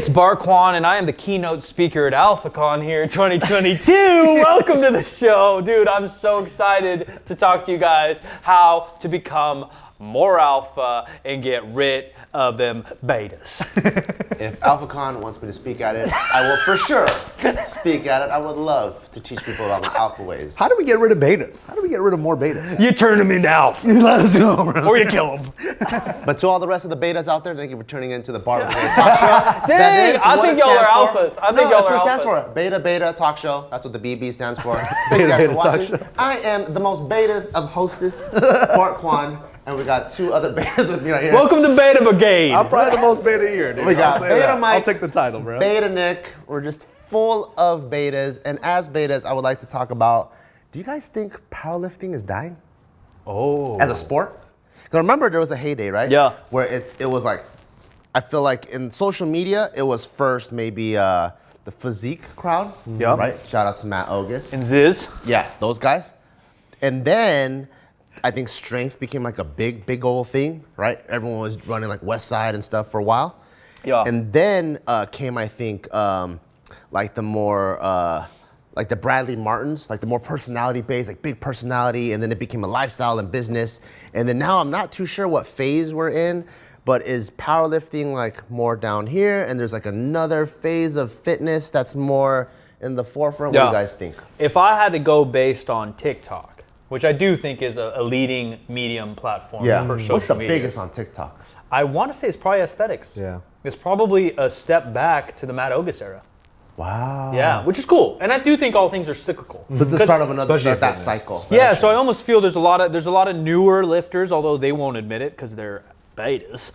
it's Barquan, and I am the keynote speaker at AlphaCon here 2022. Welcome to the show. Dude, I'm so excited to talk to you guys how to become more alpha and get rid of them betas. If AlphaCon wants me to speak at it, I will for sure speak at it. I would love to teach people about the alpha ways. How do we get rid of betas? How do we get rid of more betas? You turn them into alpha. Let us go, bro. Or you kill them. But to all the rest of the betas out there, thank you for tuning into the Barbell Brigade Talk Show. Dang, I think y'all are alphas. I think y'all are That's what it stands alphas. for. Beta Talk Show. That's what the BB stands for. Thank Beta you guys Beta for Talk watching. Show. I am the most betas of hostess, Barquan, and we got two other betas with me right here. Welcome to Beta Brigade. I'm probably the most beta here, dude. We got I'll say Beta that. Mike, I'll take the title, bro. Beta Nick. We're just full of betas. And as betas, I would like to talk about, do you guys think powerlifting is dying? Oh. As a sport? Because remember there was a heyday, right? Yeah. Where it was like, I feel like in social media, it was first maybe the physique crowd. Yeah. Right? Shout out to Matt Ogus. And Ziz. Yeah, those guys. And then I think strength became like a big old thing, right? Everyone was running like West Side and stuff for a while. Yeah. And then came, I think, like the more, like the Bradley Martins, like the more personality based, like big personality. And then it became a lifestyle and business. And then now I'm not too sure what phase we're in, but is powerlifting like more down here? And there's like another phase of fitness that's more in the forefront. What do you guys think? If I had to go based on TikTok, which I do think is a leading medium platform for social media. What's the biggest on TikTok? I want to say it's probably aesthetics. Yeah. It's probably a step back to the Matt Ogus era. Wow. Yeah, which is cool. And I do think all things are cyclical. So it's the start of another Especially that fitness. cycle. Yeah, so I almost feel there's a lot of newer lifters, although they won't admit it because they're betas.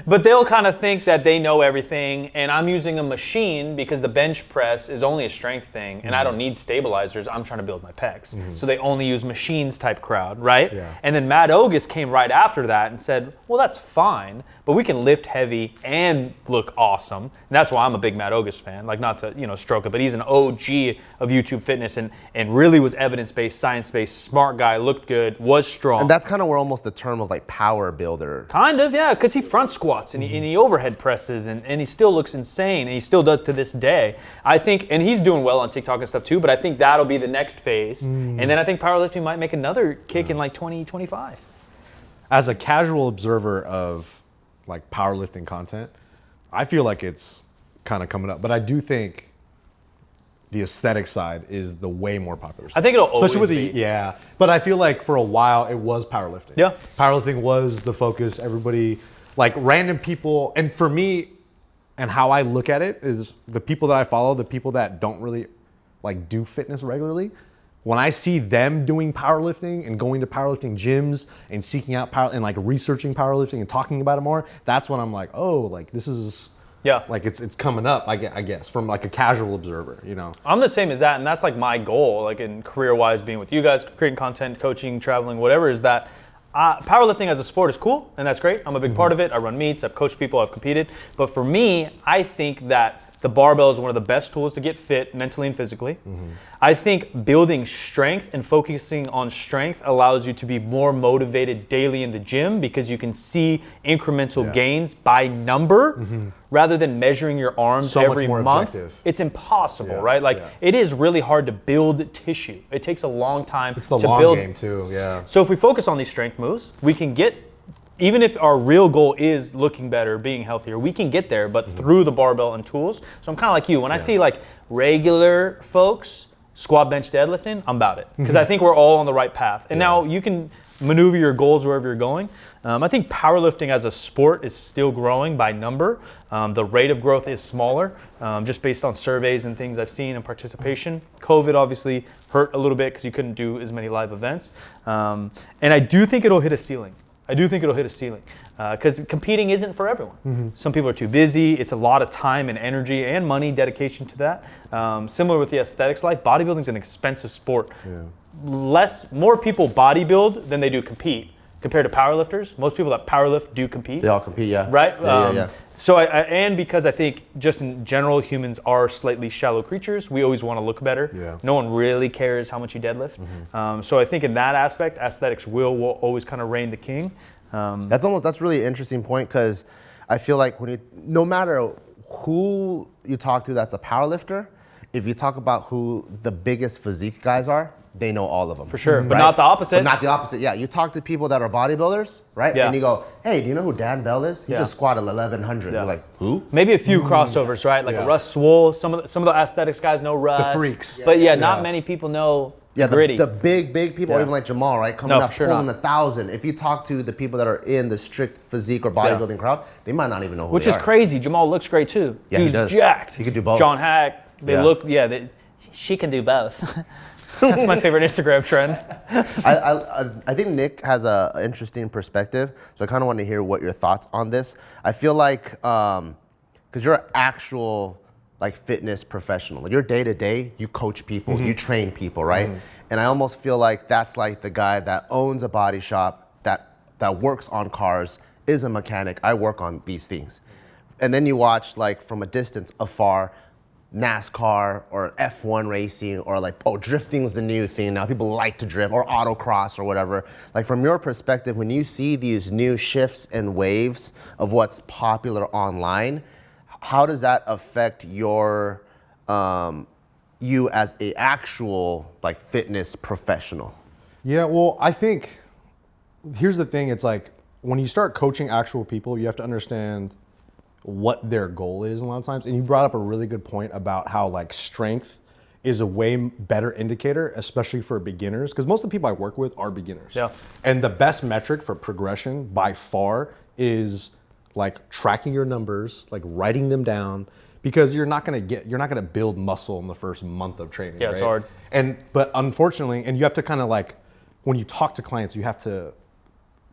But they'll kind of think that they know everything, and I'm using a machine because the bench press is only a strength thing, and I don't need stabilizers. I'm trying to build my pecs. So they only use machines type crowd, right? Yeah. And then Matt Ogus came right after that and said, well, that's fine, but we can lift heavy and look awesome. And that's why I'm a big Matt Ogus fan. Like, not to stroke it, but he's an OG of YouTube fitness and really was evidence-based, science-based, smart guy, looked good, was strong. And that's kind of where almost the term of like power builder. Kind of, yeah, because he front squats and he overhead presses and he still looks insane and he still does to this day. I think, and he's doing well on TikTok and stuff too, but I think that'll be the next phase. And then I think powerlifting might make another kick in like 2025. As a casual observer of like powerlifting content, I feel like it's kind of coming up, but I do think the aesthetic side is the way more popular side. I think it'll always Especially with be. Yeah, but I feel like for a while it was powerlifting. Yeah. Powerlifting was the focus. Everybody, like random people, and for me, and how I look at it is the people that I follow, the people that don't really like do fitness regularly, when I see them doing powerlifting and going to powerlifting gyms and seeking out power and like researching powerlifting and talking about it more, that's when I'm like, oh, like this is, Yeah. like it's coming up, I guess, from like a casual observer, you know. I'm the same as that, and that's like my goal, like in career-wise, being with you guys, creating content, coaching, traveling, whatever, is that powerlifting as a sport is cool, and that's great. I'm a big part of it. I run meets, I've coached people, I've competed. But for me, I think that the barbell is one of the best tools to get fit mentally and physically. I think building strength and focusing on strength allows you to be more motivated daily in the gym because you can see incremental gains by number rather than measuring your arms So much every more month. objective. It's impossible, Yeah, right? Like yeah. it is really hard to build tissue. It takes a long time It's the to long build. game too, yeah. So if we focus on these strength moves, we can get, even if our real goal is looking better, being healthier, we can get there, but through the barbell and tools. So I'm kind of like you. When I see like regular folks squat, bench, deadlifting, I'm about it. Because I think we're all on the right path. And now you can maneuver your goals wherever you're going. I think powerlifting as a sport is still growing by number. The rate of growth is smaller, just based on surveys and things I've seen and participation. COVID obviously hurt a little bit because you couldn't do as many live events. And I do think it'll hit a ceiling. Because competing isn't for everyone. Some people are too busy. It's a lot of time and energy and money, dedication to that. Similar with the aesthetics life, bodybuilding is an expensive sport. More people bodybuild than they do compete compared to powerlifters. Most people that powerlift do compete. They all compete, yeah. Right? Yeah. So and because I think just in general, humans are slightly shallow creatures. We always want to look better. Yeah. No one really cares how much you deadlift. So I think in that aspect, aesthetics will always kind of reign the king. That's really an interesting point because I feel like no matter who you talk to that's a powerlifter, if you talk about who the biggest physique guys are, they know all of them. For sure, but not the opposite. But not the opposite, yeah. You talk to people that are bodybuilders, right? Yeah. And you go, hey, do you know who Dan Bell is? He just squatted 1,100. Yeah. You're like, who? Maybe a few crossovers, right? Like a Russ Swole. Some of the aesthetics guys know Russ. The freaks. But not many people know Gritty. The big people, or even like Jamal, right? Coming up, sure pulling 1,000. If you talk to the people that are in the strict physique or bodybuilding crowd, they might not even know who Which they is are. crazy. Jamal looks great too. Yeah, He's he does. jacked. He could do both. John Hack. They look, she can do both. That's my favorite Instagram trend. I think Nick has an interesting perspective, so I kind of want to hear what your thoughts on this. I feel like, because you're an actual like fitness professional, like your day to day, you coach people, you train people, right? And I almost feel like that's like the guy that owns a body shop, that works on cars, is a mechanic. I work on these things, and then you watch like from a distance, afar, NASCAR or F1 racing, or like, drifting's the new thing now. People like to drift, or autocross or whatever. Like from your perspective, when you see these new shifts and waves of what's popular online, how does that affect your, you as a actual like fitness professional? Yeah, well, I think, here's the thing. It's like, when you start coaching actual people, you have to understand what their goal is a lot of times. And you brought up a really good point about how like strength is a way better indicator, especially for beginners, because most of the people I work with are beginners. Yeah. And the best metric for progression by far is like tracking your numbers, like writing them down, because you're not gonna build muscle in the first month of training. Yeah, right? it's hard. But unfortunately, and you have to kind of like, when you talk to clients, you have to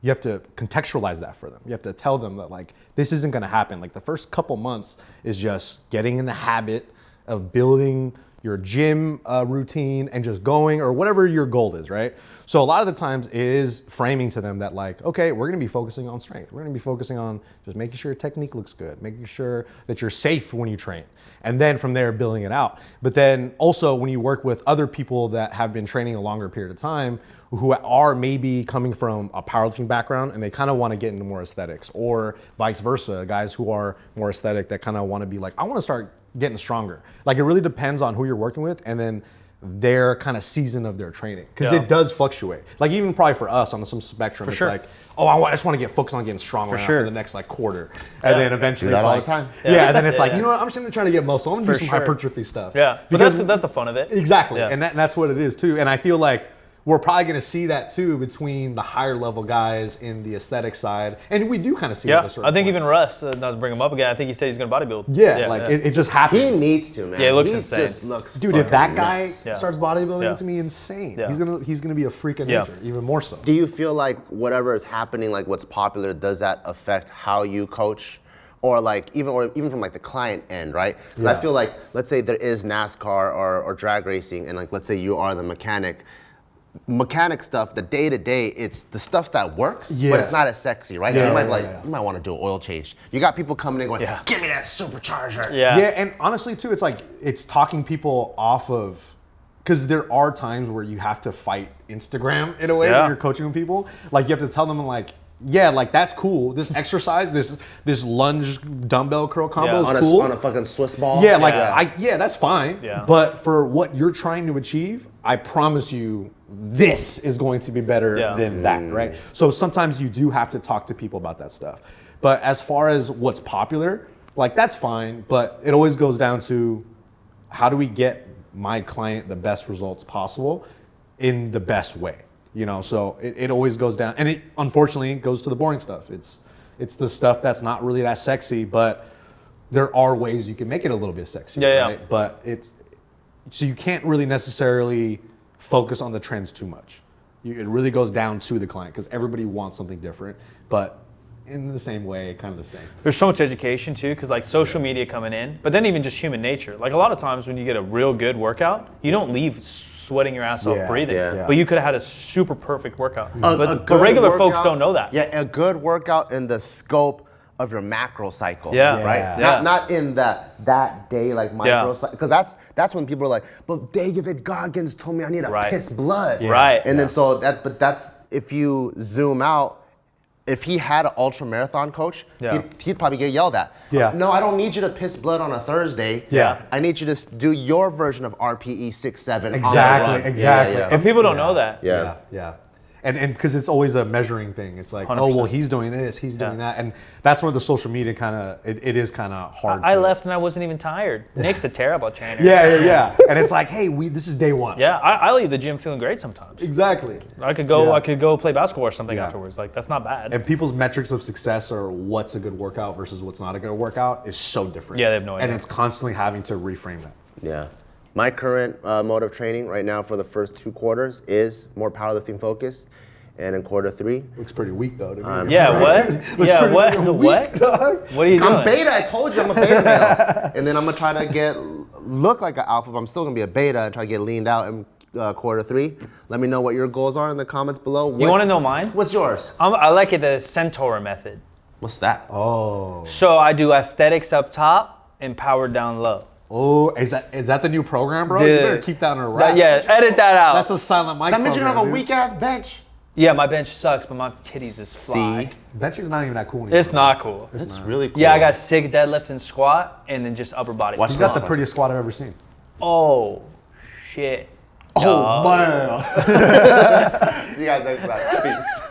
contextualize that for them. You have to tell them that like, this isn't gonna happen. Like the first couple months is just getting in the habit of building your gym routine and just going, or whatever your goal is, right? So a lot of the times it is framing to them that like, okay, we're gonna be focusing on strength. We're gonna be focusing on just making sure your technique looks good, making sure that you're safe when you train. And then from there, building it out. But then also when you work with other people that have been training a longer period of time, who are maybe coming from a powerlifting background and they kind of want to get into more aesthetics, or vice versa, guys who are more aesthetic that kind of want to be like, I want to start getting stronger. Like it really depends on who you're working with and then their kind of season of their training, because it does fluctuate. Like even probably for us on some spectrum, it's like, I just want to get focused on getting stronger for the next like quarter, and then eventually Do that it's all like, the time. and then it's like, you know what, I'm just gonna try to get muscle. I'm gonna do some hypertrophy stuff. Yeah, but that's the fun of it. Exactly, Yeah. and that's what it is too. And I feel like we're probably going to see that too between the higher level guys in the aesthetic side, and we do kind of see that at a certain I think point. even Russ, not to bring him up again, I think he said he's going to bodybuild. It just happens. He needs to, man. Yeah, it looks he insane. Just looks Dude, if that fucking guy nuts. starts bodybuilding, Yeah. it's gonna be insane. Yeah. He's gonna be a freak of nature, even more so. Do you feel like whatever is happening, like what's popular, does that affect how you coach? Or even from like the client end, right? Because I feel like, let's say there is NASCAR or drag racing, and like let's say you are the mechanic stuff, the day-to-day, it's the stuff that works, but it's not as sexy, right? So you might want to do an oil change. You got people coming in going, give me that supercharger. Yeah. Yeah, and honestly too, it's like, it's talking people off of, because there are times where you have to fight Instagram in a way when you're coaching with people. Like you have to tell them like, yeah, like that's cool. This exercise, this lunge dumbbell curl combo is cool. On a fucking Swiss ball. Yeah, like that's fine. Yeah. But for what you're trying to achieve, I promise you, this is going to be better than that, right? So sometimes you do have to talk to people about that stuff. But as far as what's popular, like that's fine. But it always goes down to, how do we get my client the best results possible in the best way? You know, so it always goes down, and it unfortunately goes to the boring stuff. It's the stuff that's not really that sexy, but there are ways you can make it a little bit sexy. Right? But so you can't really necessarily focus on the trends too much. It really goes down to the client, because everybody wants something different, but in the same way, kind of the same. There's so much education too, because like social media coming in, but then even just human nature. Like a lot of times when you get a real good workout, you don't leave sweating your ass off breathing, but you could have had a super perfect workout. But the regular folks don't know that. Yeah, a good workout in the scope of your macro cycle. Yeah. Right? Yeah. Not in that day like micro cycle. Because that's when people are like, but David Goggins told me I need to piss blood. Right. And then that's if you zoom out if he had an ultra marathon coach, Yeah. he'd probably get yelled at. Yeah. No, I don't need you to piss blood on a Thursday. Yeah. I need you to do your version of RPE 6-7. Exactly, exactly. Yeah. And people don't know that. Yeah. Yeah. And because it's always a measuring thing. It's like, 100%. oh, well, he's doing this, he's doing that. And that's where the social media kind of, it is kind of hard I to. left and I wasn't even tired. Nick's a terrible trainer. Yeah. And it's like, hey, this is day one. Yeah, I leave the gym feeling great sometimes. Exactly. I could go. Yeah. I could go play basketball or something Yeah. afterwards. Like that's not bad. And people's metrics of success or what's a good workout versus what's not a good workout is so different. Yeah, they have no idea. And it's constantly having to reframe that. Yeah. My current mode of training right now for the first 2 quarters is more powerlifting focused. And in quarter 3, Looks pretty weak though to me. Yeah, what? Yeah, what? What? What are you doing? I'm beta. I told you I'm a beta male. And then I'm gonna try to look like an alpha, but I'm still gonna be a beta and try to get leaned out in quarter 3. Let me know what your goals are in the comments below. You want to know mine? What's yours? I like it the Centaur method. What's that? Oh. So I do aesthetics up top and power down low. Oh, is that the new program, bro? You better keep that on a wrap. Yeah, edit that out. That's a silent mic That means you program, have a dude. weak ass bench. Yeah, my bench sucks, but my titties is fly. Benching's not even that cool anymore. It's not cool. That's really cool. Yeah, I got sick deadlift and squat, and then just upper body. Watch He's got the this. prettiest squat I've ever seen. Oh, shit. Oh, man. See you guys next time. Peace.